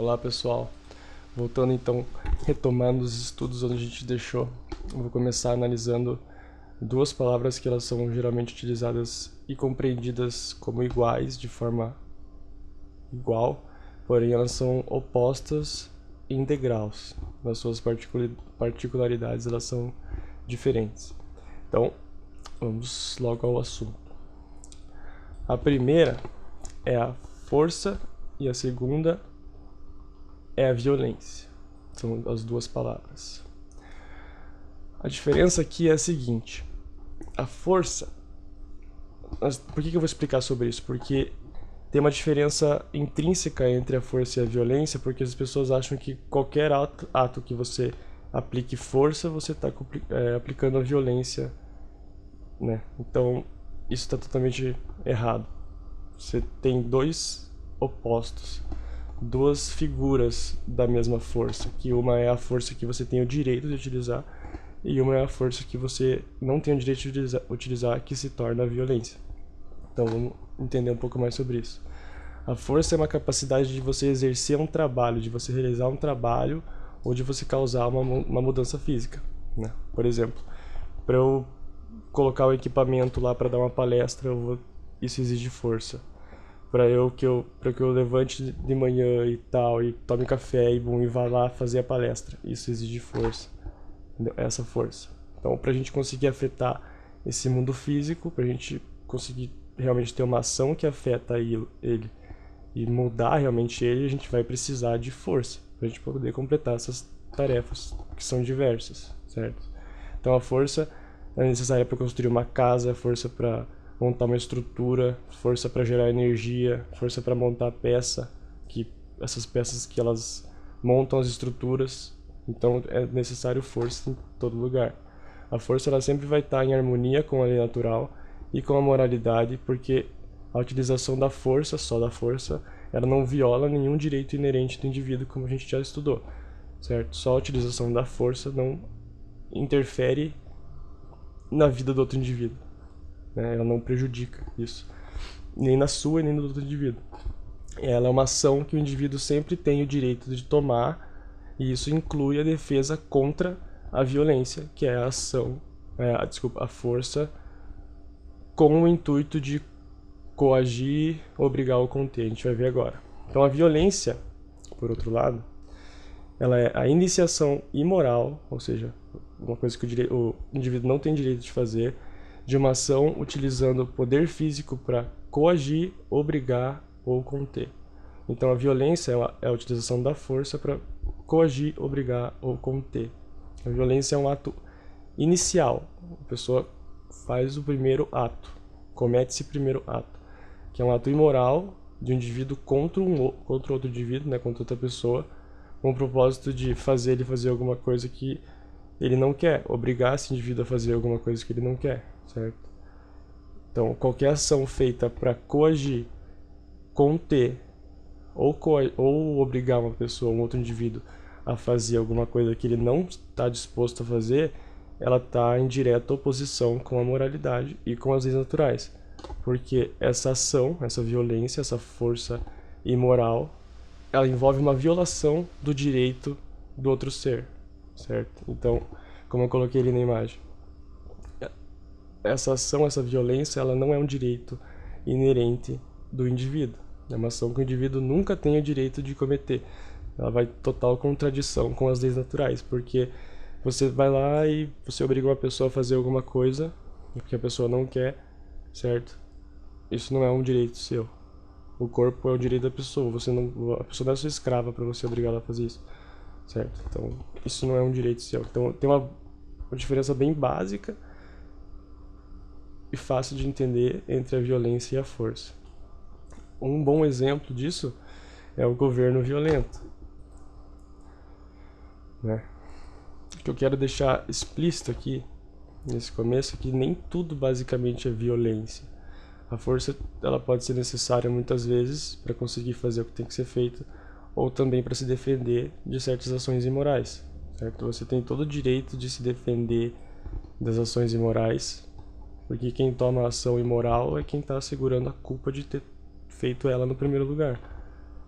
Olá pessoal, voltando então, retomando os estudos onde a gente deixou, eu vou começar analisando duas palavras que elas são geralmente utilizadas e compreendidas como iguais, de forma igual, porém elas são opostas em degraus, nas suas particularidades elas são diferentes. Então, vamos logo ao assunto. A primeira é a força e a segunda é a violência. São as duas palavras. A diferença aqui é a seguinte: a força. Por que eu vou explicar sobre isso? Porque tem uma diferença intrínseca entre a força e a violência, porque as pessoas acham que qualquer ato que você aplique força, você está aplicando a violência, né? Então, isso está totalmente errado. Você tem dois opostos, duas figuras da mesma força, que uma é a força que você tem o direito de utilizar e uma é a força que você não tem o direito de utilizar, que se torna a violência. Então vamos entender um pouco mais sobre isso. A força é uma capacidade de você exercer um trabalho, de você realizar um trabalho ou de você causar uma mudança física, né? Por exemplo, para eu colocar o equipamento lá para dar uma palestra, isso exige força. Para que eu levante de manhã e tal, e tome café e vá lá fazer a palestra, isso exige força. Entendeu? Essa força. Então, para a gente conseguir afetar esse mundo físico, para a gente conseguir realmente ter uma ação que afeta ele e mudar realmente ele, a gente vai precisar de força para a gente poder completar essas tarefas, que são diversas, certo? Então, a força é necessária para construir uma casa, força para montar uma estrutura, força para gerar energia, força para montar peça, essas peças que elas montam as estruturas. Então é necessário força em todo lugar. A força ela sempre vai estar em harmonia com a lei natural e com a moralidade, porque a utilização da força, só da força, ela não viola nenhum direito inerente do indivíduo, como a gente já estudou, certo? Só a utilização da força não interfere na vida do outro indivíduo, né? Ela não prejudica isso, nem na sua nem no outro indivíduo. Ela é uma ação que o indivíduo sempre tem o direito de tomar, e isso inclui a defesa contra a violência, que é a ação, a força com o intuito de coagir, obrigar ou conter. A gente vai ver agora. Então a violência, por outro lado, ela é a iniciação imoral, ou seja, uma coisa que o indivíduo não tem direito de fazer, de uma ação utilizando o poder físico para coagir, obrigar ou conter. Então a violência é a utilização da força para coagir, obrigar ou conter. A violência é um ato inicial. A pessoa faz o primeiro ato, comete esse primeiro ato, que é um ato imoral de um indivíduo contra outro indivíduo, né, contra outra pessoa, com o propósito de fazer ele fazer alguma coisa que ele não quer, obrigar esse indivíduo a fazer alguma coisa que ele não quer, certo? Então, qualquer ação feita para coagir, conter ou obrigar uma pessoa, um outro indivíduo, a fazer alguma coisa que ele não está disposto a fazer, ela está em direta oposição com a moralidade e com as leis naturais. Porque essa ação, essa violência, essa força imoral, ela envolve uma violação do direito do outro ser, certo? Então, como eu coloquei ali na imagem, essa ação, essa violência, ela não é um direito inerente do indivíduo. É uma ação que o indivíduo nunca tem o direito de cometer. Ela vai em total contradição com as leis naturais, porque você vai lá e você obriga uma pessoa a fazer alguma coisa porque a pessoa não quer, certo? Isso não é um direito seu. O corpo é um direito da pessoa. A pessoa não é sua escrava para você obrigar ela a fazer isso, certo? Então, isso não é um direito seu. Então, tem uma diferença bem básica e fácil de entender entre a violência e a força. Um bom exemplo disso é o governo violento, né? O que eu quero deixar explícito aqui, nesse começo, é que nem tudo basicamente é violência. A força ela pode ser necessária muitas vezes para conseguir fazer o que tem que ser feito, ou também para se defender de certas ações imorais, certo? Você tem todo o direito de se defender das ações imorais, porque quem toma a ação imoral é quem está segurando a culpa de ter feito ela no primeiro lugar,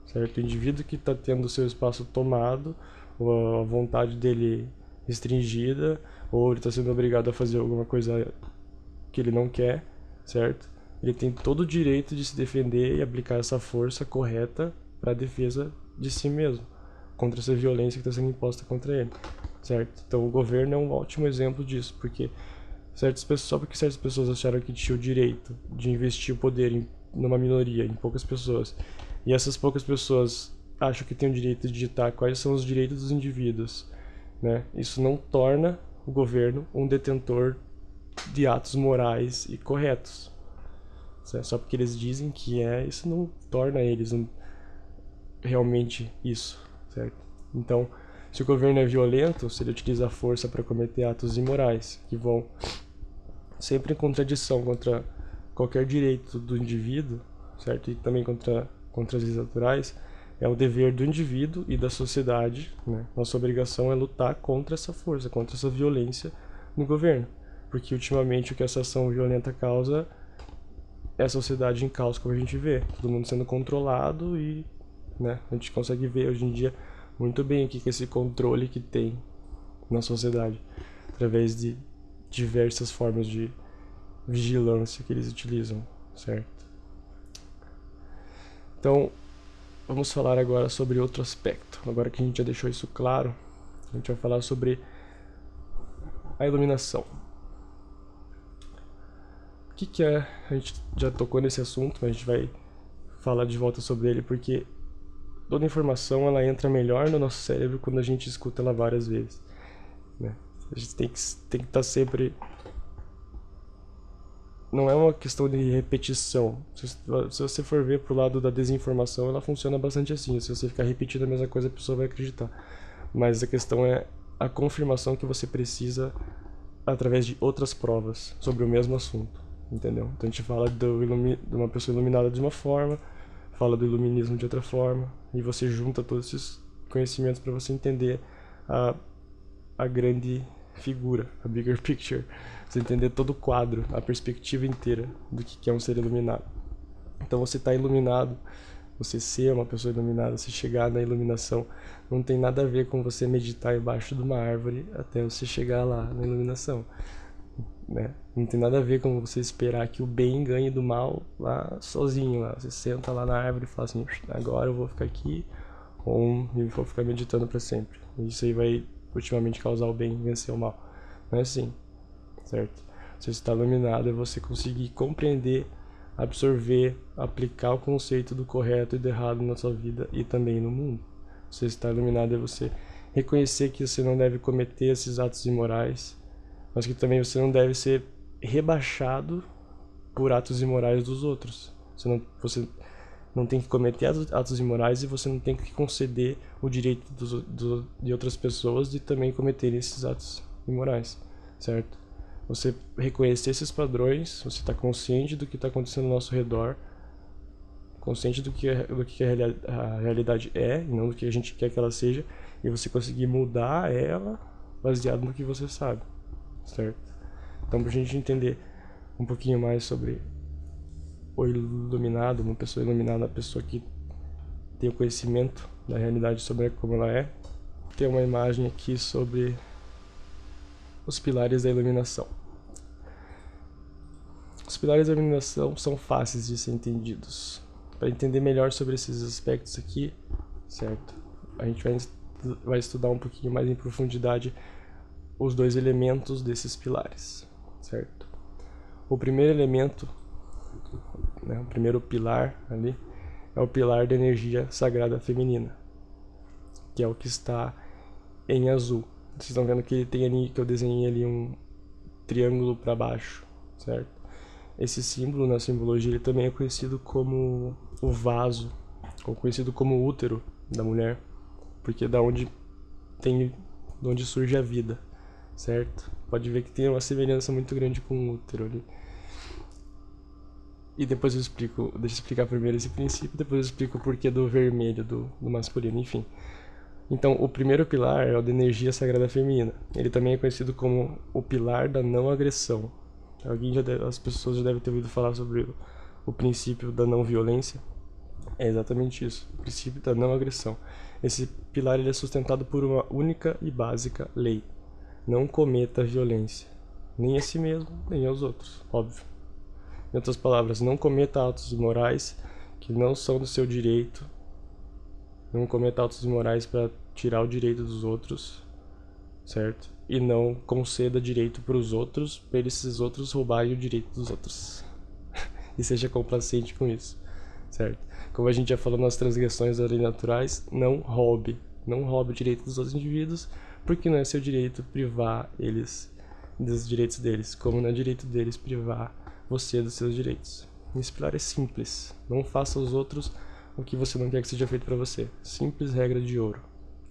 certo? O indivíduo que está tendo o seu espaço tomado, ou a vontade dele restringida, ou ele está sendo obrigado a fazer alguma coisa que ele não quer, certo? Ele tem todo o direito de se defender e aplicar essa força correta para a defesa de si mesmo, contra essa violência que está sendo imposta contra ele, certo? Então o governo é um ótimo exemplo disso, porque só porque certas pessoas acharam que tinha o direito de investir o poder numa minoria, em poucas pessoas, e essas poucas pessoas acham que têm o direito de ditar quais são os direitos dos indivíduos, né? Isso não torna o governo um detentor de atos morais e corretos. Só porque eles dizem que isso não torna eles realmente isso, certo? Então, se o governo é violento, se ele utiliza a força para cometer atos imorais, que vão sempre em contradição contra qualquer direito do indivíduo, certo? E também contra as leis naturais, é o dever do indivíduo e da sociedade, né? Nossa obrigação é lutar contra essa força, contra essa violência no governo. Porque ultimamente o que essa ação violenta causa é a sociedade em caos, como a gente vê. Todo mundo sendo controlado e, né, a gente consegue ver hoje em dia muito bem o que é esse controle que tem na sociedade, através de diversas formas de vigilância que eles utilizam, certo? Então, vamos falar agora sobre outro aspecto. Agora que a gente já deixou isso claro, a gente vai falar sobre a iluminação. O que é? A gente já tocou nesse assunto, mas a gente vai falar de volta sobre ele, porque toda informação ela entra melhor no nosso cérebro quando a gente escuta ela várias vezes, né? A gente tem que estar sempre... Não é uma questão de repetição. Se você for ver pro lado da desinformação, ela funciona bastante assim. Se você ficar repetindo a mesma coisa, a pessoa vai acreditar. Mas a questão é a confirmação que você precisa através de outras provas sobre o mesmo assunto, entendeu? Então a gente fala de uma pessoa iluminada de uma forma, fala do iluminismo de outra forma, e você junta todos esses conhecimentos para você entender a grande figura, a bigger picture, você entender todo o quadro, a perspectiva inteira do que é um ser iluminado. Então você está iluminado, você ser uma pessoa iluminada, você chegar na iluminação, não tem nada a ver com você meditar embaixo de uma árvore até você chegar lá na iluminação, né? Não tem nada a ver com você esperar que o bem ganhe do mal lá sozinho, lá. Você senta lá na árvore e fala assim, agora eu vou ficar aqui e vou ficar meditando para sempre. Isso aí vai ultimamente causar o bem e vencer o mal. Não é assim, certo? Você está iluminado é você conseguir compreender, absorver, aplicar o conceito do correto e do errado na sua vida e também no mundo. Você está iluminado é você reconhecer que você não deve cometer esses atos imorais, mas que também você não deve ser rebaixado por atos imorais dos outros. Você não tem que cometer atos imorais e você não tem que conceder o direito de outras pessoas de também cometerem esses atos imorais, certo? Você reconhecer esses padrões, você está consciente do que está acontecendo ao nosso redor, consciente do que a realidade é e não do que a gente quer que ela seja, e você conseguir mudar ela baseado no que você sabe, certo? Então, pra gente entender um pouquinho mais sobre o iluminado, uma pessoa iluminada, uma pessoa que tem o conhecimento da realidade sobre como ela é, tem uma imagem aqui sobre os pilares da iluminação. Os pilares da iluminação são fáceis de ser entendidos. Para entender melhor sobre esses aspectos aqui, certo? A gente vai estudar um pouquinho mais em profundidade os dois elementos desses pilares, certo? O primeiro elemento, né, o primeiro pilar ali, é o pilar da energia sagrada feminina, que é o que está em azul. Vocês estão vendo que ele tem ali, que eu desenhei ali um triângulo para baixo, certo? Esse símbolo, na simbologia, ele também é conhecido como o vaso, ou conhecido como o útero da mulher, porque é da onde surge a vida, certo? Pode ver que tem uma semelhança muito grande com o útero ali. E depois eu explico, deixa eu explicar primeiro esse princípio, depois eu explico o porquê do vermelho, do masculino, enfim. Então, o primeiro pilar é o da energia sagrada feminina. Ele também é conhecido como o pilar da não agressão. As pessoas já devem ter ouvido falar sobre o princípio da não violência, É exatamente isso, o princípio da não agressão. Esse pilar ele é sustentado por uma única e básica lei. Não cometa violência, nem a si mesmo, nem aos outros, óbvio. Em outras palavras, não cometa atos imorais que não são do seu direito. Não cometa atos imorais para tirar o direito dos outros, certo? E não conceda direito para os outros, para esses outros roubarem o direito dos outros. E seja complacente com isso, certo? Como a gente já falou nas transgressões da lei naturais, não roube. Não roube o direito dos outros indivíduos, porque não é seu direito privar eles dos direitos deles, como não é direito deles privar você dos seus direitos. Esse pilar é simples. Não faça aos outros o que você não quer que seja feito para você. Simples regra de ouro,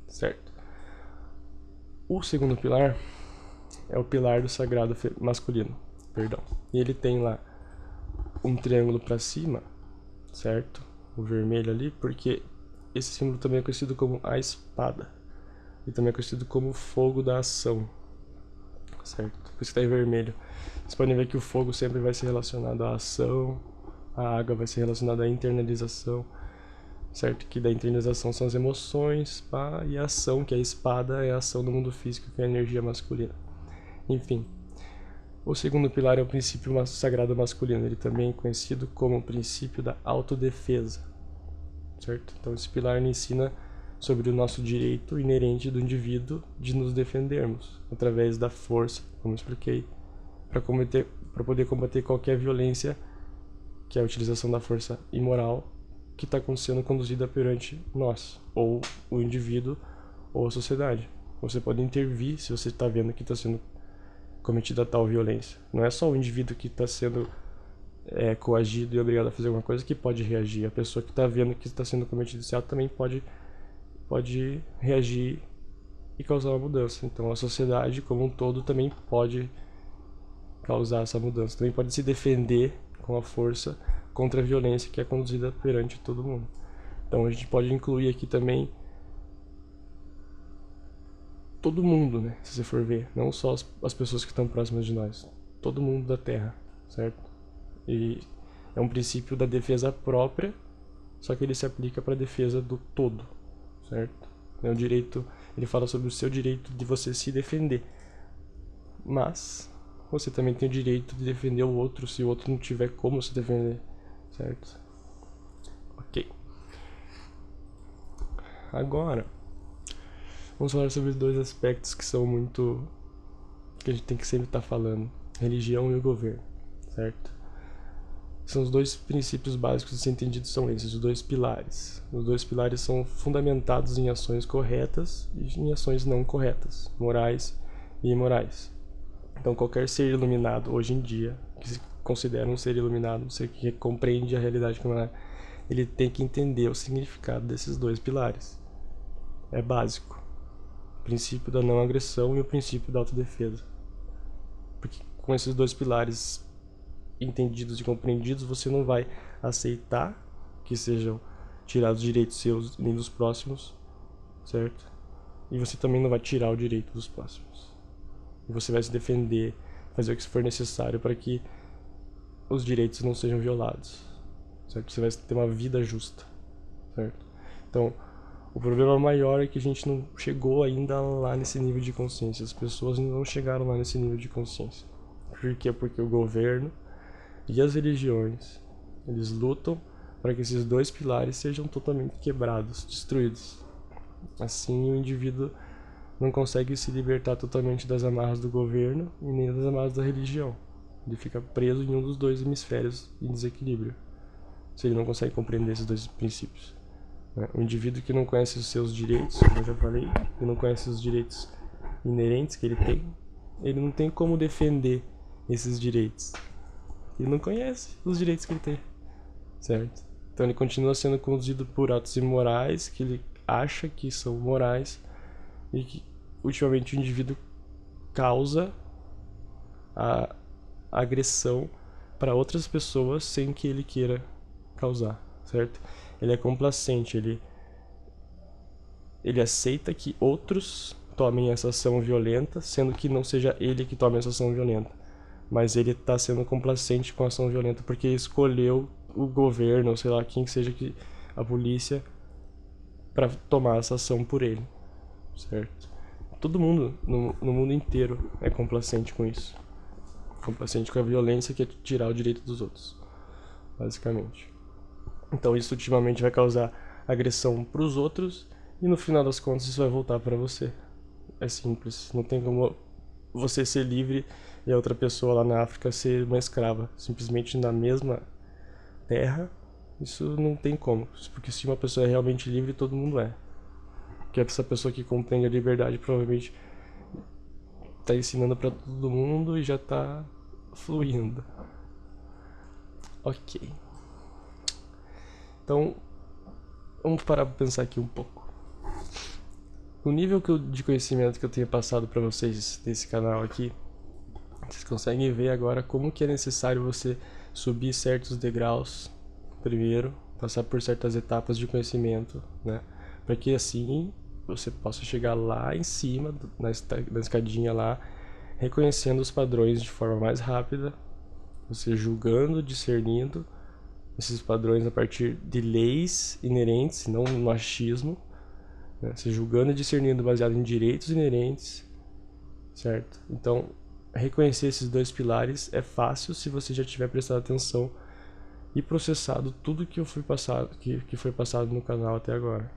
certo? O segundo pilar é o pilar do sagrado masculino, perdão. E ele tem lá um triângulo para cima, certo? O vermelho ali, porque esse símbolo também é conhecido como a espada. E também é conhecido como fogo da ação, certo? Por isso que tá em vermelho. Vocês podem ver que o fogo sempre vai ser relacionado à ação, a água vai ser relacionada à internalização, certo? Que da internalização são as emoções, pá, e a ação, que é a espada, é a ação do mundo físico, que é a energia masculina. Enfim, o segundo pilar é o princípio sagrado masculino, ele também é conhecido como o princípio da autodefesa, certo? Então esse pilar ensina sobre o nosso direito inerente do indivíduo de nos defendermos, através da força, como expliquei, para poder combater qualquer violência, que é a utilização da força imoral, que está sendo conduzida perante nós, ou o indivíduo, ou a sociedade. Você pode intervir se você está vendo que está sendo cometida tal violência. Não é só o indivíduo que está sendo coagido e obrigado a fazer alguma coisa que pode reagir. A pessoa que está vendo que está sendo cometido esse ato também pode reagir e causar uma mudança. Então a sociedade como um todo também pode causar essa mudança. Também pode se defender com a força contra a violência que é conduzida perante todo mundo. Então a gente pode incluir aqui também todo mundo, né? Se você for ver, não só as pessoas que estão próximas de nós, todo mundo da Terra, certo? E é um princípio da defesa própria, só que ele se aplica para a defesa do todo, certo? É o direito, ele fala sobre o seu direito de você se defender, mas você também tem o direito de defender o outro se o outro não tiver como se defender, certo? Ok. Agora vamos falar sobre dois aspectos que são que a gente tem que sempre estar falando: religião e o governo, certo? São os dois princípios básicos de ser entendidos, são esses, os dois pilares. Os dois pilares são fundamentados em ações corretas e em ações não corretas, morais e imorais. Então qualquer ser iluminado hoje em dia, que se considera um ser iluminado, um ser que compreende a realidade como ela é, ele tem que entender o significado desses dois pilares. É básico. O princípio da não agressão e o princípio da autodefesa. Porque com esses dois pilares entendidos e compreendidos, você não vai aceitar que sejam tirados direitos seus nem dos próximos, certo? E você também não vai tirar o direito dos próximos. E você vai se defender, fazer o que for necessário para que os direitos não sejam violados, certo? Você vai ter uma vida justa, certo? Então, o problema maior é que a gente não chegou ainda lá nesse nível de consciência. As pessoas não chegaram lá nesse nível de consciência. Por quê? Porque o governo e as religiões, eles lutam para que esses dois pilares sejam totalmente quebrados, destruídos. Assim, o indivíduo não consegue se libertar totalmente das amarras do governo e nem das amarras da religião. Ele fica preso em um dos dois hemisférios em desequilíbrio, se ele não consegue compreender esses dois princípios. O indivíduo que não conhece os seus direitos, como eu já falei, que não conhece os direitos inerentes que ele não tem como defender esses direitos. Ele não conhece os direitos que ele tem, certo? Então ele continua sendo conduzido por atos imorais que ele acha que são morais e que ultimamente o indivíduo causa a agressão para outras pessoas sem que ele queira causar, certo? Ele é complacente, ele aceita que outros tomem essa ação violenta, sendo que não seja ele que tome essa ação violenta. Mas ele está sendo complacente com a ação violenta porque escolheu o governo, ou sei lá, quem que seja que a polícia para tomar essa ação por ele, certo? Todo mundo no mundo inteiro é complacente com isso, complacente com a violência que é tirar o direito dos outros, basicamente. Então isso ultimamente vai causar agressão para os outros e no final das contas isso vai voltar para você. É simples, não tem como você ser livre e a outra pessoa lá na África ser uma escrava, simplesmente na mesma terra. Isso não tem como, porque se uma pessoa é realmente livre, todo mundo é. Porque essa pessoa que compreende a liberdade provavelmente tá ensinando para todo mundo e já tá fluindo. Ok. Então, vamos parar para pensar aqui um pouco. O nível de conhecimento que eu tenho passado para vocês nesse canal aqui, vocês conseguem ver agora como que é necessário você subir certos degraus primeiro, passar por certas etapas de conhecimento, né? Para que assim você possa chegar lá em cima, na escadinha lá, reconhecendo os padrões de forma mais rápida, você julgando, discernindo esses padrões a partir de leis inerentes, não no achismo, né? Você julgando e discernindo baseado em direitos inerentes, certo? Então, reconhecer esses dois pilares é fácil se você já tiver prestado atenção e processado tudo que foi passado no canal até agora,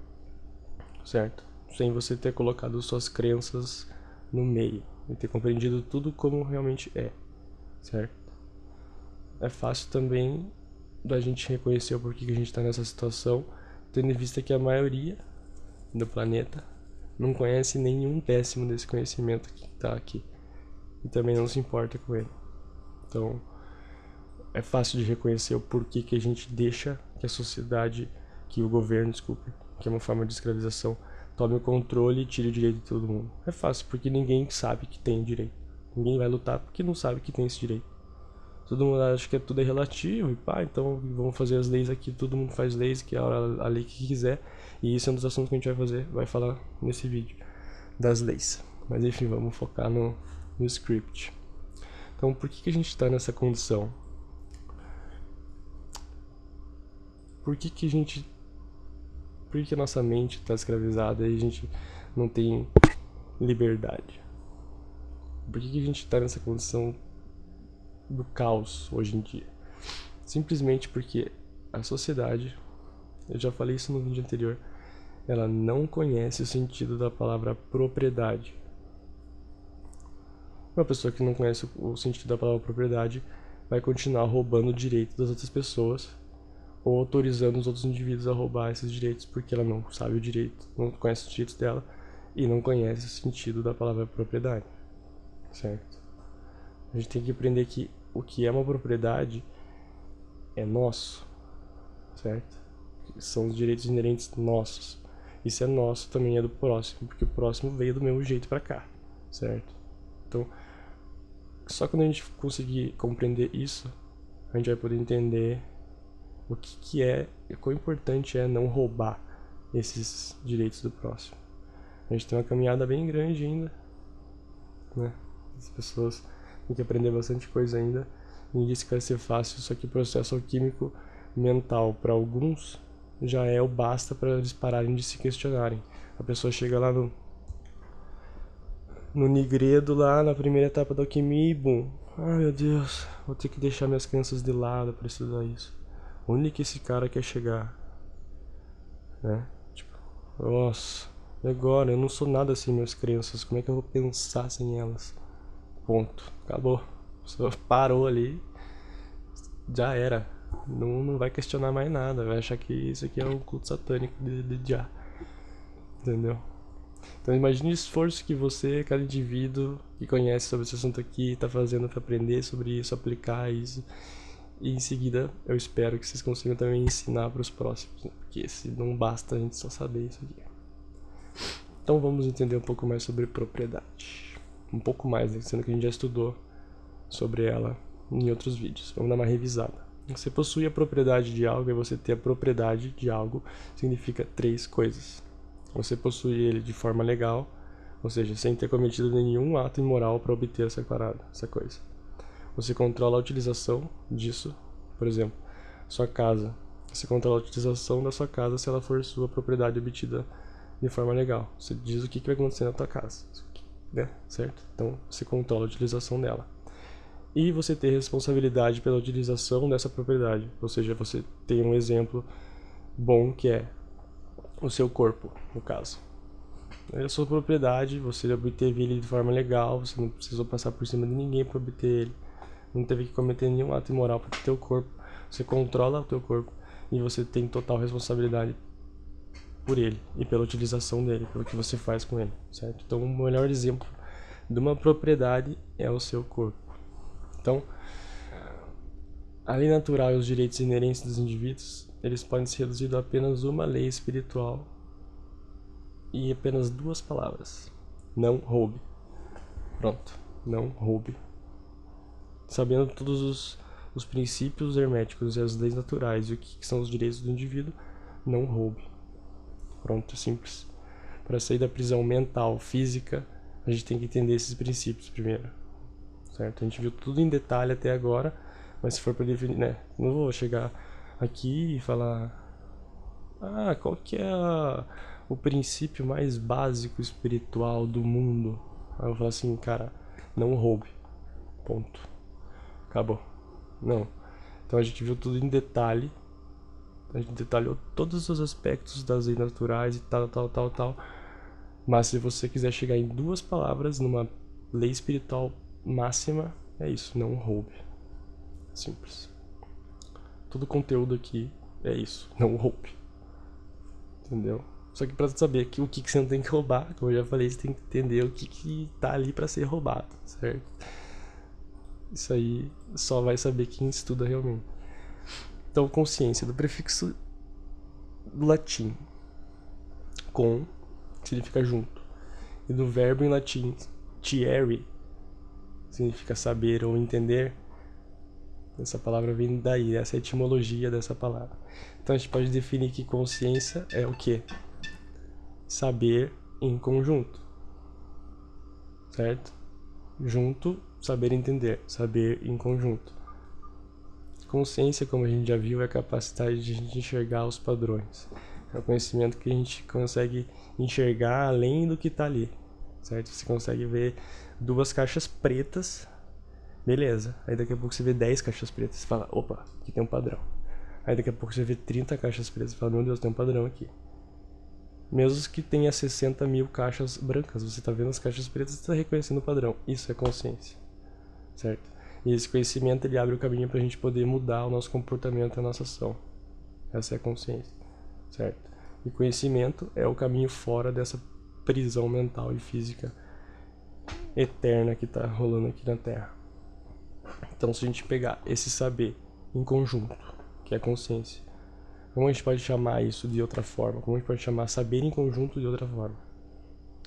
certo? Sem você ter colocado suas crenças no meio e ter compreendido tudo como realmente é, certo? É fácil também da gente reconhecer o porquê que a gente está nessa situação, tendo em vista que a maioria do planeta não conhece nenhum décimo desse conhecimento que está aqui e também não se importa com ele. Então, é fácil de reconhecer o porquê que a gente deixa que a sociedade, que o governo, desculpe, que é uma forma de escravização, tome o controle e tire o direito de todo mundo. É fácil, porque ninguém sabe que tem o direito. Ninguém vai lutar porque não sabe que tem esse direito. Todo mundo acha que tudo é relativo e pá, então vamos fazer as leis aqui, todo mundo faz leis, que é a lei que quiser. E isso é um dos assuntos que a gente vai falar nesse vídeo, das leis. Mas enfim, vamos focar no script. Então, por que a gente está nessa condição? Por que a nossa mente está escravizada e a gente não tem liberdade? Por que a gente está nessa condição do caos hoje em dia? Simplesmente porque a sociedade, eu já falei isso no vídeo anterior, ela não conhece o sentido da palavra propriedade. Uma pessoa que não conhece o sentido da palavra propriedade vai continuar roubando o direito das outras pessoas ou autorizando os outros indivíduos a roubar esses direitos porque ela não sabe o direito, não conhece os direitos dela e não conhece o sentido da palavra propriedade, certo? A gente tem que aprender que o que é uma propriedade é nosso, certo? São os direitos inerentes nossos. E se é nosso, também é do próximo, porque o próximo veio do mesmo jeito pra cá, certo? Então, só quando a gente conseguir compreender isso, a gente vai poder entender o que é e quão importante é não roubar esses direitos do próximo. A gente tem uma caminhada bem grande ainda, né? As pessoas têm que aprender bastante coisa ainda. Ninguém disse que vai ser fácil, só que o processo alquímico mental para alguns já é o basta para eles pararem de se questionarem. A pessoa chega lá no Nigredo, lá na primeira etapa da alquimia e bum. Ai meu Deus, vou ter que deixar minhas crenças de lado para estudar isso. Onde que esse cara quer chegar? Né? Tipo, nossa, e agora? Eu não sou nada sem minhas crenças, como é que eu vou pensar sem elas? Ponto, acabou. Só parou ali, já era. Não vai questionar mais nada, vai achar que isso aqui é um culto satânico de já. Entendeu? Então imagine o esforço que você, cada indivíduo que conhece sobre esse assunto aqui, está fazendo para aprender sobre isso, aplicar isso. E em seguida eu espero que vocês consigam também ensinar para os próximos, né? Porque se não basta a gente só saber isso aqui. Então vamos entender um pouco mais sobre propriedade. Um pouco mais, né? Sendo que a gente já estudou sobre ela em outros vídeos. Vamos dar uma revisada. Você possui a propriedade de algo e você ter a propriedade de algo significa 3 coisas. Você possui ele de forma legal, ou seja, sem ter cometido nenhum ato imoral para obter essa coisa. Você controla a utilização disso, por exemplo, sua casa. Você controla a utilização da sua casa se ela for sua propriedade obtida de forma legal. Você diz o que vai acontecer na tua casa, né? Certo? Então, você controla a utilização dela. E você tem responsabilidade pela utilização dessa propriedade. Ou seja, você tem um exemplo bom que é o seu corpo, no caso. É a sua propriedade, você obteve ele de forma legal, você não precisou passar por cima de ninguém para obter ele. Não teve que cometer nenhum ato imoral para ter o corpo. Você controla o teu corpo e você tem total responsabilidade por ele e pela utilização dele, pelo que você faz com ele, certo? Então, o melhor exemplo de uma propriedade é o seu corpo. Então, a lei natural e os direitos inerentes dos indivíduos, eles podem ser reduzidos a apenas uma lei espiritual e apenas 2 palavras: não roube. Pronto, não roube. Sabendo todos os princípios herméticos e as leis naturais e o que são os direitos do indivíduo, não roube. Pronto, é simples. Para sair da prisão mental, física, a gente tem que entender esses princípios primeiro, certo? A gente viu tudo em detalhe até agora, mas se for para definir, né? Não vou chegar aqui e falar, qual que é o princípio mais básico espiritual do mundo? Aí eu vou falar assim, cara, não roube. Ponto. Acabou. Não. Então a gente viu tudo em detalhe. A gente detalhou todos os aspectos das leis naturais e tal. Mas se você quiser chegar em 2 palavras, numa lei espiritual máxima, é isso, não roube. Simples. Todo o conteúdo aqui é isso, não roube. Entendeu? Só que pra saber que o que você não tem que roubar, como eu já falei, você tem que entender o que tá ali pra ser roubado, certo? Isso aí só vai saber quem estuda realmente. Então, consciência, do prefixo do latim com, significa junto, e do verbo em latim tiere, significa saber ou entender. Essa palavra vem daí, essa é a etimologia dessa palavra. Então a gente pode definir que consciência é o quê? Saber em conjunto, certo? Junto, saber entender, saber em conjunto. Consciência, como a gente já viu, é a capacidade de a gente enxergar os padrões. É o conhecimento que a gente consegue enxergar além do que está ali, certo? Você consegue ver 2 caixas pretas, beleza. Aí daqui a pouco você vê 10 caixas pretas, você fala, opa, aqui tem um padrão. Aí daqui a pouco você vê 30 caixas pretas, você fala, meu Deus, tem um padrão aqui. Mesmo que tenha 60 mil caixas brancas, você está vendo as caixas pretas e está reconhecendo o padrão. Isso é consciência, certo? E esse conhecimento ele abre o caminho para a gente poder mudar o nosso comportamento, a nossa ação. Essa é a consciência, certo? E conhecimento é o caminho fora dessa prisão mental e física eterna que está rolando aqui na Terra. Então, se a gente pegar esse saber em conjunto, que é a consciência, como a gente pode chamar isso de outra forma? Como a gente pode chamar saber em conjunto de outra forma?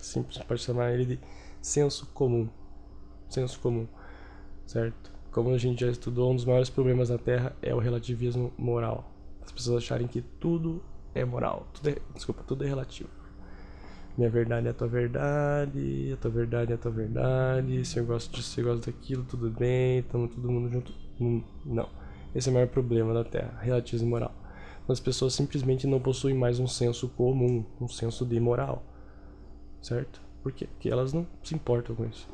Simples, a gente pode chamar ele de senso comum. Senso comum, certo? Como a gente já estudou, um dos maiores problemas da Terra é o relativismo moral. As pessoas acharem que tudo é moral. Tudo é relativo. Minha verdade é a tua verdade, a tua verdade é a tua verdade, se eu gosto disso, se eu gosto daquilo, tudo bem, estamos todo mundo junto. Não. Esse é o maior problema da Terra, relativismo moral. As pessoas simplesmente não possuem mais um senso comum, um senso de moral, certo? Por quê? Porque elas não se importam com isso.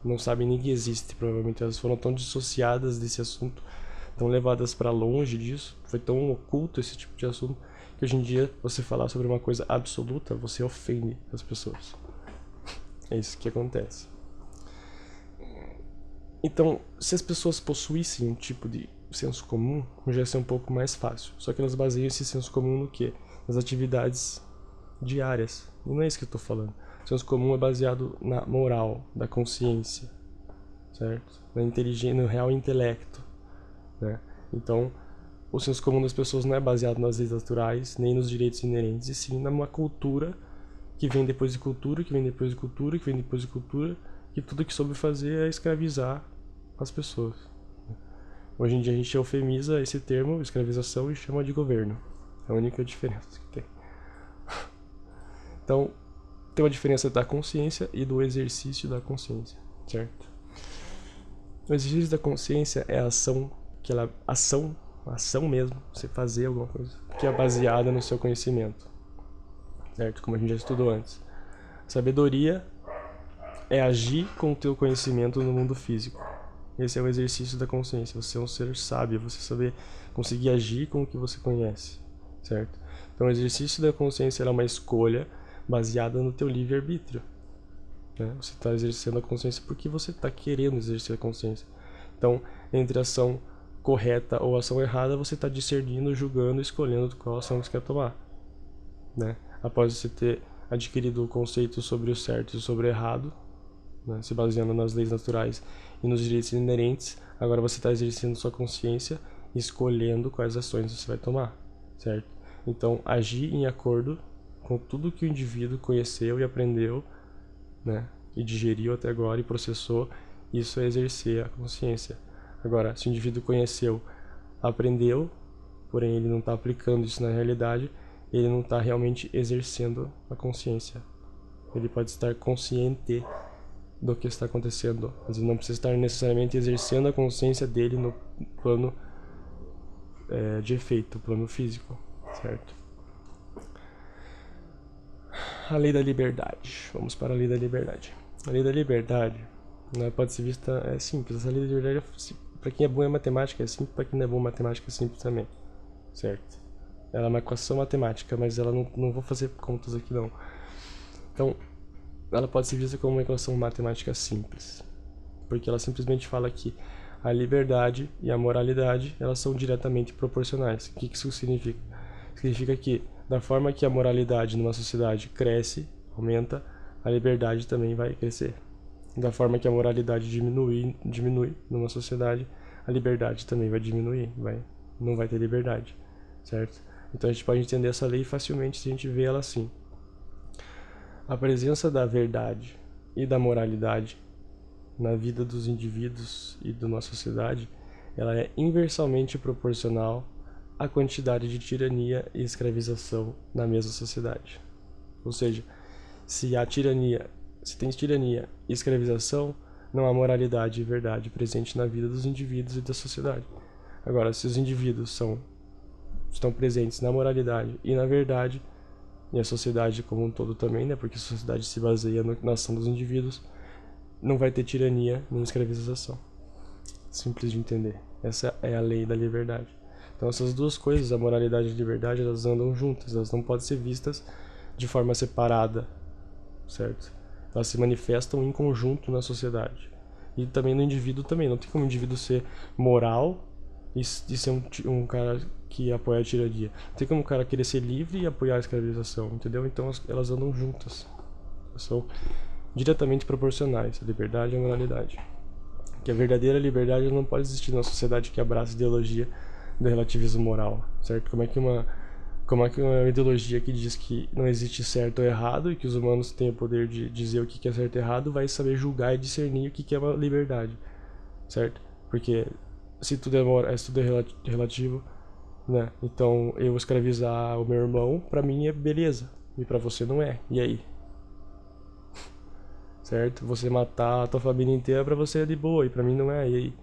Não sabem nem que existe, provavelmente. Elas foram tão dissociadas desse assunto, tão levadas para longe disso, foi tão oculto esse tipo de assunto, que hoje em dia, você falar sobre uma coisa absoluta, você ofende as pessoas. É isso que acontece. Então, se as pessoas possuíssem um tipo de senso comum, já ia ser um pouco mais fácil. Só que elas baseiam esse senso comum no quê? Nas atividades diárias. E não é isso que eu estou falando. O senso comum é baseado na moral, da consciência, certo? Na inteligência, no real intelecto, né? Então, o senso comum das pessoas não é baseado nas leis naturais, nem nos direitos inerentes, e sim numa cultura que vem depois de cultura, que vem depois de cultura, que vem depois de cultura, que tudo que soube fazer é escravizar as pessoas. Hoje em dia a gente eufemiza esse termo, escravização, e chama de governo. É a única diferença que tem. Então, tem uma diferença da consciência e do exercício da consciência, certo? O exercício da consciência é a ação, ação mesmo, você fazer alguma coisa que é baseada no seu conhecimento, certo? Como a gente já estudou antes. Sabedoria é agir com o teu conhecimento no mundo físico. Esse é o exercício da consciência. Você é um ser sábio, você saber conseguir agir com o que você conhece, certo? Então o exercício da consciência é uma escolha baseada no teu livre-arbítrio, né? Você está exercendo a consciência porque você está querendo exercer a consciência. Então, entre ação correta ou ação errada, você está discernindo, julgando, escolhendo qual ação você quer tomar, né? Após você ter adquirido o conceito sobre o certo e sobre o errado, né, se baseando nas leis naturais e nos direitos inerentes, agora você está exercendo sua consciência e escolhendo quais ações você vai tomar, certo? Então, agir em acordo com tudo que o indivíduo conheceu e aprendeu, né, e digeriu até agora e processou, isso é exercer a consciência. Agora, se o indivíduo conheceu, aprendeu, porém ele não está aplicando isso na realidade, ele não está realmente exercendo a consciência. Ele pode estar consciente do que está acontecendo, mas ele não precisa estar necessariamente exercendo a consciência dele no plano de efeito, plano físico, certo? A lei da liberdade. Vamos para a lei da liberdade. A lei da liberdade, né, pode ser vista, é simples. A lei da liberdade, para quem é bom em matemática, é simples, para quem não é bom em matemática, é simples também, certo? Ela é uma equação matemática, mas ela não vou fazer contas aqui não. Então, ela pode ser vista como uma equação matemática simples, porque ela simplesmente fala que a liberdade e a moralidade, elas são diretamente proporcionais. O que isso significa? Significa que, da forma que a moralidade numa sociedade cresce, aumenta, a liberdade também vai crescer. Da forma que a moralidade diminui numa sociedade, a liberdade também vai diminuir, não vai ter liberdade, certo? Então a gente pode entender essa lei facilmente se a gente vê ela assim. A presença da verdade e da moralidade na vida dos indivíduos e da nossa sociedade, ela é inversamente proporcional à quantidade de tirania e escravização na mesma sociedade. Ou seja, se tem tirania e escravização, não há moralidade e verdade presente na vida dos indivíduos e da sociedade. Agora, se os indivíduos estão presentes na moralidade e na verdade, e a sociedade como um todo também, né, porque a sociedade se baseia na ação dos indivíduos, não vai ter tirania nem escravização. Simples de entender. Essa é a lei da liberdade. Então essas duas coisas, a moralidade e a liberdade, elas andam juntas, elas não podem ser vistas de forma separada, certo? Elas se manifestam em conjunto na sociedade. E também no indivíduo também. Não tem como o indivíduo ser moral e ser um cara que apoia a tirania. Não tem como o cara querer ser livre e apoiar a escravização, entendeu? Então elas andam juntas. São diretamente proporcionais, a liberdade e a moralidade. Que a verdadeira liberdade não pode existir numa sociedade que abraça a ideologia do relativismo moral, certo? Como é que uma ideologia que diz que não existe certo ou errado e que os humanos têm o poder de dizer o que é certo e errado vai saber julgar e discernir o que é uma liberdade, certo? Porque se tudo é relativo, né? Então eu escravizar o meu irmão, pra mim é beleza, e pra você não é. E aí? Certo? Você matar a tua família inteira pra você é de boa, e pra mim não é. E aí?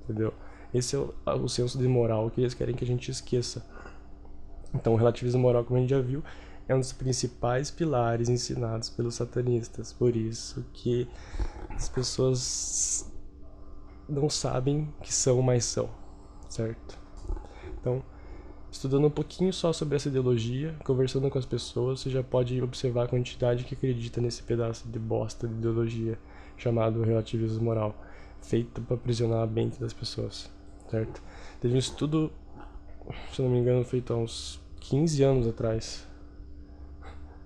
Entendeu? Esse é o senso de moral que eles querem que a gente esqueça. Então o relativismo moral, como a gente já viu, é um dos principais pilares ensinados pelos satanistas. Por isso que as pessoas não sabem que são, mas são, certo? Então, estudando um pouquinho só sobre essa ideologia, conversando com as pessoas, você já pode observar a quantidade que acredita nesse pedaço de bosta de ideologia chamado relativismo moral, feito para aprisionar a mente das pessoas, certo? Teve um estudo, se não me engano, feito há uns 15 anos atrás.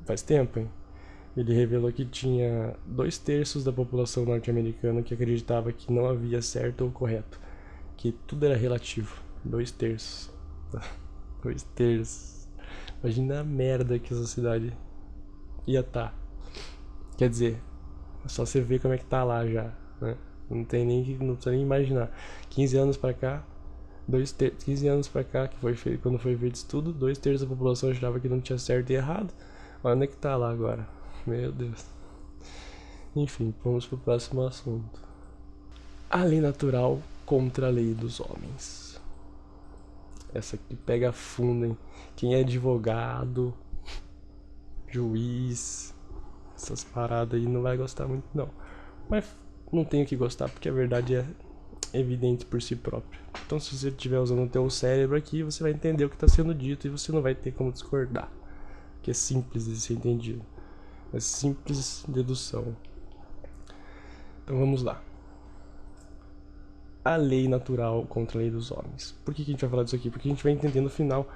Faz tempo, hein? Ele revelou que tinha 2/3 da população norte-americana que acreditava que não havia certo ou correto, que tudo era relativo. 2/3. 2/3. Imagina a merda que a sociedade ia estar. Quer dizer, é só você ver como é que tá lá já, né? Não precisa nem imaginar. 15 anos pra cá, 15 anos pra cá, que foi feito, quando foi feito isso tudo, 2/3 da população achava que não tinha certo e errado. Olha onde é que tá lá agora. Meu Deus. Enfim, vamos pro próximo assunto. A lei natural contra a lei dos homens. Essa aqui pega fundo, hein? Quem é advogado, juiz, essas paradas aí não vai gostar muito não. Mas não tenho que gostar porque a verdade é evidente por si própria. Então se você estiver usando o teu cérebro aqui, você vai entender o que está sendo dito e você não vai ter como discordar. Que é simples de ser entendido. É simples dedução. Então vamos lá. A lei natural contra a lei dos homens. Por que a gente vai falar disso aqui? Porque a gente vai entender no final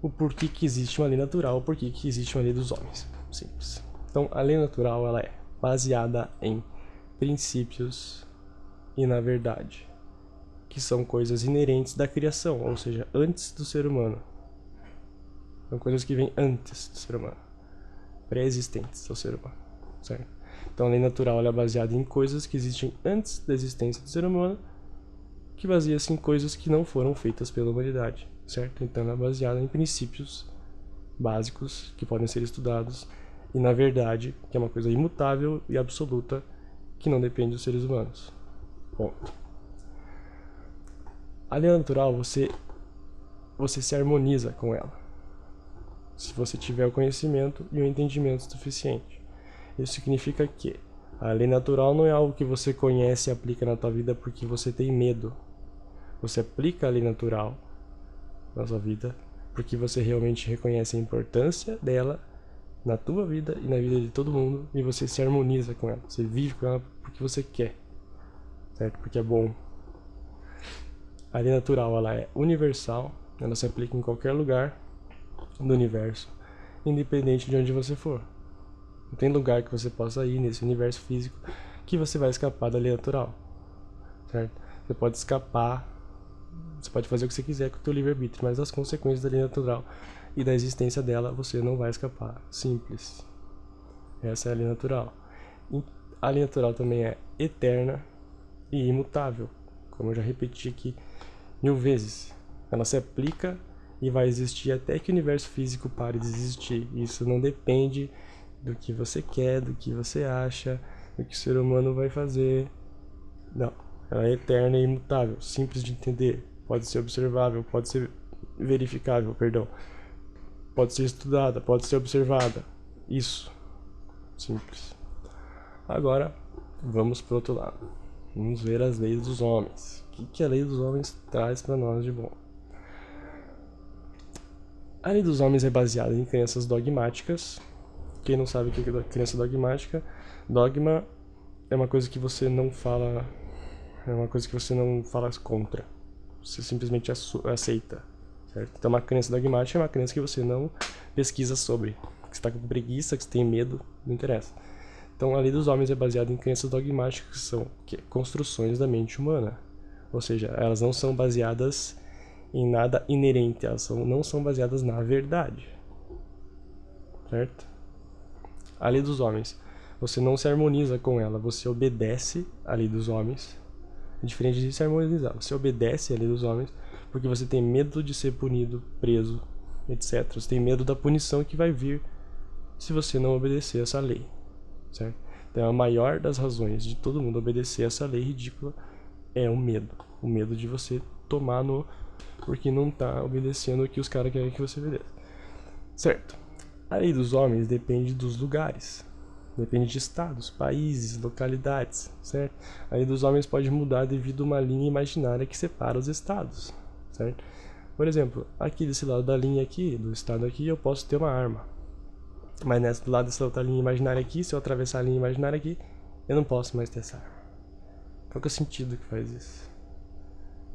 o porquê que existe uma lei natural, o porquê que existe uma lei dos homens. Simples. Então a lei natural ela é baseada em princípios e na verdade, que são coisas inerentes da criação, ou seja, antes do ser humano. São coisas que vêm antes do ser humano, pré-existentes ao ser humano, certo? Então a lei natural ela é baseada em coisas que existem antes da existência do ser humano, que baseia-se em coisas que não foram feitas pela humanidade, certo? Então ela é baseada em princípios básicos que podem ser estudados e na verdade, que é uma coisa imutável e absoluta que não depende dos seres humanos. Ponto. A lei natural, você se harmoniza com ela, se você tiver o conhecimento e o entendimento suficiente. Isso significa que a lei natural não é algo que você conhece e aplica na tua vida porque você tem medo. Você aplica a lei natural na sua vida porque você realmente reconhece a importância dela na tua vida e na vida de todo mundo e você se harmoniza com ela. Você vive com ela porque você quer, certo? Porque é bom. A lei natural ela é universal, ela se aplica em qualquer lugar do universo, independente de onde você for. Não tem lugar que você possa ir nesse universo físico que você vai escapar da lei natural, certo? Você pode escapar, você pode fazer o que você quiser com o teu livre-arbítrio, mas as consequências da lei natural e da existência dela você não vai escapar. Simples. Essa é a lei natural. E a lei natural também é eterna e imutável, como eu já repeti aqui 1000 vezes. Ela se aplica e vai existir até que o universo físico pare de existir. Isso não depende do que você quer, do que você acha, do que o ser humano vai fazer. Não, ela é eterna e imutável, simples de entender, pode ser observável, pode ser verificável, perdão. Pode ser estudada, pode ser observada. Isso, simples. Agora, vamos para o outro lado. Vamos ver as leis dos homens. O que a lei dos homens traz para nós de bom? A lei dos homens é baseada em crenças dogmáticas. Quem não sabe o que é crença dogmática, dogma é uma coisa que você não fala, contra. Você simplesmente aceita, certo? Então uma crença dogmática é uma crença que você não pesquisa sobre, que você está com preguiça, que você tem medo, não interessa. Então a lei dos homens é baseada em crenças dogmáticas, que são construções da mente humana. Ou seja, elas não são baseadas em nada inerente, elas não são baseadas na verdade, certo? A lei dos homens, você não se harmoniza com ela, você obedece à lei dos homens. É diferente de se harmonizar, você obedece à lei dos homens porque você tem medo de ser punido, preso, etc. Você tem medo da punição que vai vir se você não obedecer essa lei, certo? Então a maior das razões de todo mundo obedecer essa lei ridícula é o medo de você tomar no porque não está obedecendo o que os caras querem que você obedeça, certo? A lei dos homens depende dos lugares, depende de estados, países, localidades, certo? A lei dos homens pode mudar devido a uma linha imaginária que separa os estados, certo? Por exemplo, aqui desse lado da linha aqui, do estado aqui, eu posso ter uma arma. Mas do lado dessa outra linha imaginária aqui, se eu atravessar a linha imaginária aqui, eu não posso mais ter essa arma. Qual que é o sentido que faz isso?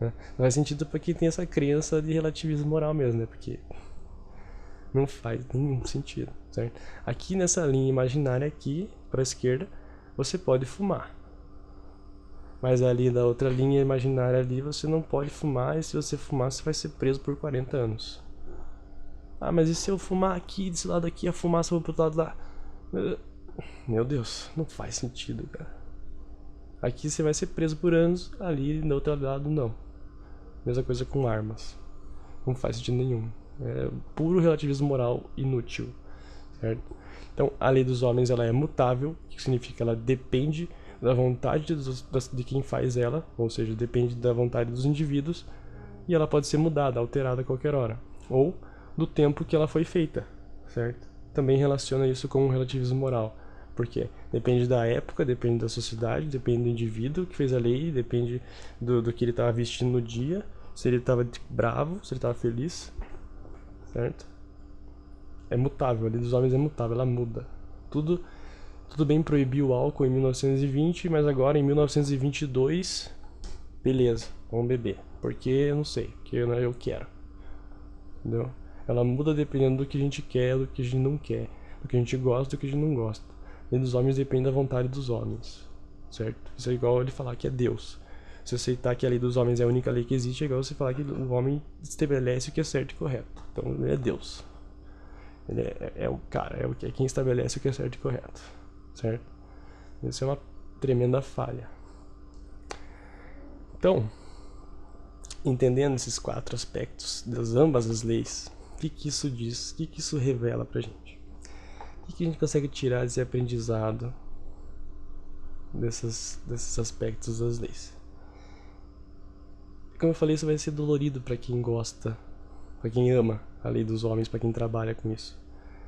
Não faz sentido pra quem tem essa crença de relativismo moral mesmo, né? Porque não faz nenhum sentido, certo? Aqui nessa linha imaginária aqui, para a esquerda, você pode fumar. Mas ali da outra linha imaginária ali, você não pode fumar, e se você fumar, você vai ser preso por 40 anos. Ah, mas e se eu fumar aqui, desse lado aqui, a fumaça vai pro outro lado lá? Meu Deus, não faz sentido, cara. Aqui você vai ser preso por anos, ali do outro lado não. Mesma coisa com armas. Não faz sentido nenhum. É puro relativismo moral inútil, certo? Então, a lei dos homens ela é mutável, que significa que ela depende da vontade de quem faz ela, ou seja, depende da vontade dos indivíduos, e ela pode ser mudada, alterada a qualquer hora, ou do tempo que ela foi feita, certo? Também relaciona isso com o relativismo moral, porque depende da época, depende da sociedade, depende do indivíduo que fez a lei, depende do que ele estava vestindo no dia, se ele estava bravo, se ele estava feliz, certo? É mutável, a lei dos homens é mutável, ela muda. Tudo bem proibir o álcool em 1920, mas agora em 1922, beleza, vamos beber. Porque eu não sei, porque eu quero. Entendeu? Ela muda dependendo do que a gente quer, do que a gente não quer, do que a gente gosta, do que a gente não gosta. A lei dos homens depende da vontade dos homens, certo? Isso é igual ele falar que é Deus. Se aceitar que a lei dos homens é a única lei que existe, é igual você falar que o homem estabelece o que é certo e correto. Então ele é Deus. Ele é o cara, é quem estabelece o que é certo e correto, certo? Isso é uma tremenda falha. Então, entendendo esses 4 aspectos das ambas as leis, o que isso diz? O que isso revela pra gente? O que a gente consegue tirar desse aprendizado desses aspectos das leis? Como eu falei, isso vai ser dolorido para quem gosta, para quem ama a lei dos homens, para quem trabalha com isso,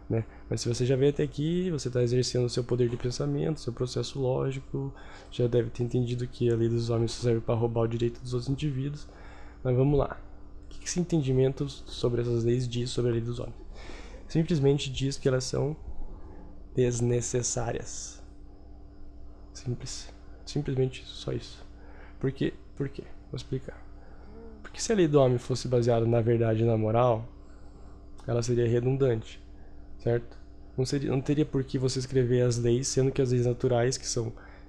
né? Mas se você já veio até aqui, você está exercendo o seu poder de pensamento, seu processo lógico, já deve ter entendido que a lei dos homens serve para roubar o direito dos outros indivíduos. Mas vamos lá. O que esse entendimento sobre essas leis diz sobre a lei dos homens? Simplesmente diz que elas são desnecessárias. Simples. Simplesmente só isso. Por quê? Por quê? Vou explicar. Porque se a lei do homem fosse baseada na verdade e na moral, ela seria redundante, certo? Não teria por que você escrever as leis, sendo que as leis naturais, que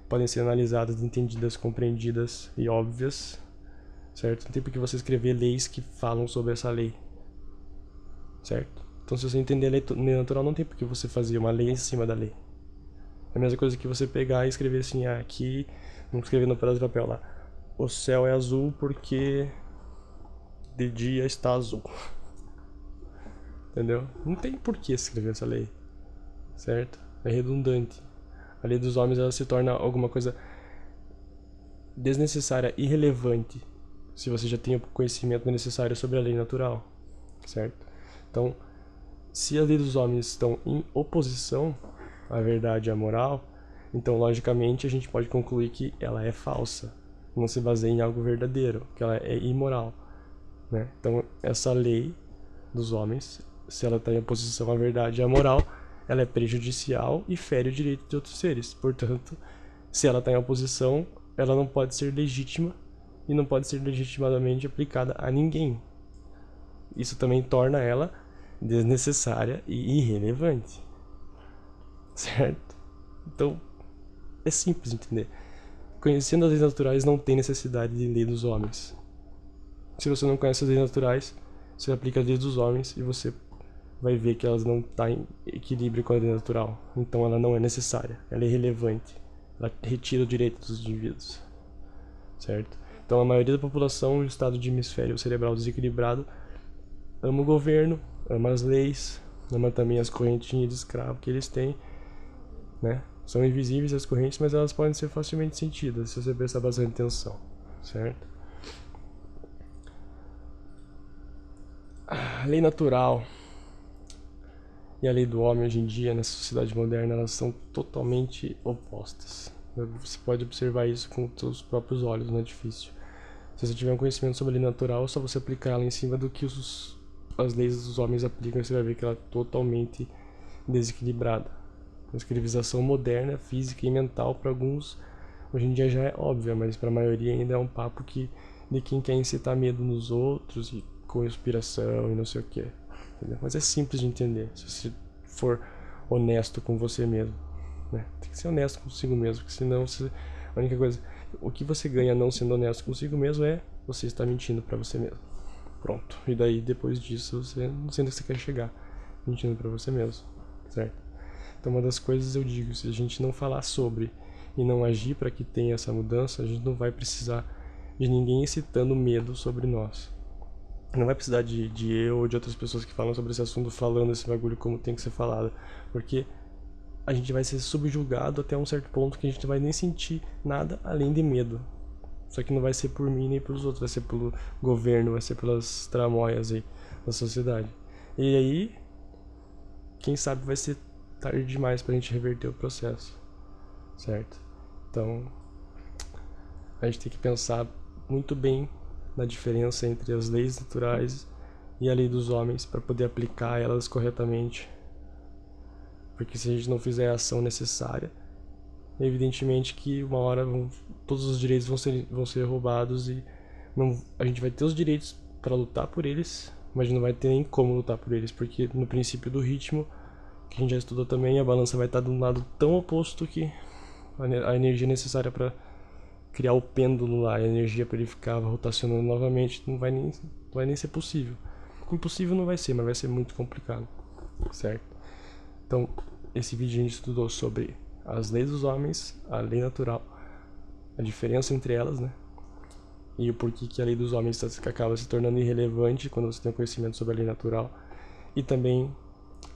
podem ser analisadas, entendidas, compreendidas e óbvias, certo? Não tem por que você escrever leis que falam sobre essa lei, certo? Então, se você entender a lei natural, não tem por que você fazer uma lei em cima da lei. É a mesma coisa que você pegar e escrever assim, aqui, vamos escrever no pedaço de papel lá, o céu é azul porque de dia está azul. Entendeu? Não tem por que escrever essa lei, certo? É redundante. A lei dos homens ela se torna alguma coisa desnecessária, irrelevante, se você já tem o conhecimento necessário sobre a lei natural, certo? Então, se as leis dos homens estão em oposição à verdade e à moral, então logicamente a gente pode concluir que ela é falsa, não se baseia em algo verdadeiro, que ela é imoral, né? Então, essa lei dos homens, se ela está em oposição à verdade e à moral, ela é prejudicial e fere o direito de outros seres. Portanto, se ela está em oposição, ela não pode ser legítima e não pode ser legitimadamente aplicada a ninguém. Isso também torna ela desnecessária e irrelevante, certo? Então, é simples entender. Conhecendo as leis naturais não tem necessidade de lei dos homens. Se você não conhece as leis naturais, você aplica as leis dos homens e você vai ver que elas não estão em equilíbrio com a lei natural. Então ela não é necessária, ela é irrelevante. Ela retira o direito dos indivíduos, certo? Então a maioria da população em estado de hemisfério cerebral desequilibrado ama o governo, ama as leis, ama também as correntinhas de escravo que eles têm, né? São invisíveis as correntes, mas elas podem ser facilmente sentidas se você prestar bastante atenção, certo? A lei natural e a lei do homem hoje em dia, nessa sociedade moderna, elas são totalmente opostas. Você pode observar isso com os seus próprios olhos, não é difícil. Se você tiver um conhecimento sobre a lei natural, é só você aplicar ela em cima do que as leis dos homens aplicam, e você vai ver que ela é totalmente desequilibrada. A escravização moderna, física e mental, para alguns, hoje em dia já é óbvia, mas para a maioria ainda é um papo de quem quer incitar medo nos outros e conspiração e não sei o que. Mas é simples de entender, se você for honesto com você mesmo, né? Tem que ser honesto consigo mesmo, porque senão a única coisa, o que você ganha não sendo honesto consigo mesmo é você estar mentindo para você mesmo. Pronto. E daí depois disso você não sei onde você quer chegar, mentindo para você mesmo, certo? Então uma das coisas eu digo, se a gente não falar sobre e não agir para que tenha essa mudança, a gente não vai precisar de ninguém incitando medo sobre nós. Não vai precisar de eu ou de outras pessoas que falam sobre esse assunto falando esse bagulho como tem que ser falado, porque a gente vai ser subjugado até um certo ponto que a gente não vai nem sentir nada além de medo. Só que não vai ser por mim nem pelos outros, vai ser pelo governo, vai ser pelas tramóias aí da sociedade. E aí, quem sabe vai ser tarde demais pra gente reverter o processo, certo? Então, a gente tem que pensar muito bem na diferença entre as leis naturais e a lei dos homens para poder aplicar elas corretamente. Porque se a gente não fizer a ação necessária, evidentemente que uma hora todos os direitos vão ser roubados e a gente vai ter os direitos para lutar por eles, mas não vai ter nem como lutar por eles, porque no princípio do ritmo, que a gente já estudou também, a balança vai estar de um lado tão oposto que a energia necessária para criar o pêndulo lá, a energia para ele ficar rotacionando novamente, não vai nem ser possível. Impossível não vai ser, mas vai ser muito complicado, certo? Então, esse vídeo a gente estudou sobre as leis dos homens, a lei natural, a diferença entre elas, né? E o porquê que a lei dos homens acaba se tornando irrelevante quando você tem conhecimento sobre a lei natural. E também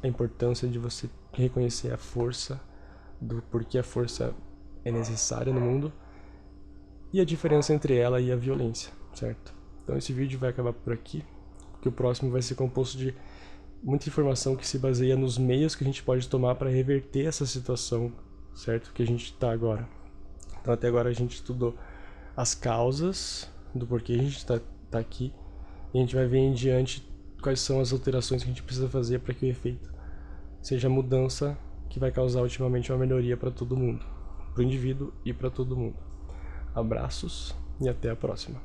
a importância de você reconhecer a força, do porquê a força é necessária no mundo, e a diferença entre ela e a violência, certo? Então esse vídeo vai acabar por aqui, porque o próximo vai ser composto de muita informação que se baseia nos meios que a gente pode tomar para reverter essa situação, certo? Que a gente está agora. Então até agora a gente estudou as causas do porquê a gente tá aqui, e a gente vai ver em diante quais são as alterações que a gente precisa fazer para que o efeito seja a mudança que vai causar ultimamente uma melhoria para todo mundo, para o indivíduo e para todo mundo. Abraços e até a próxima.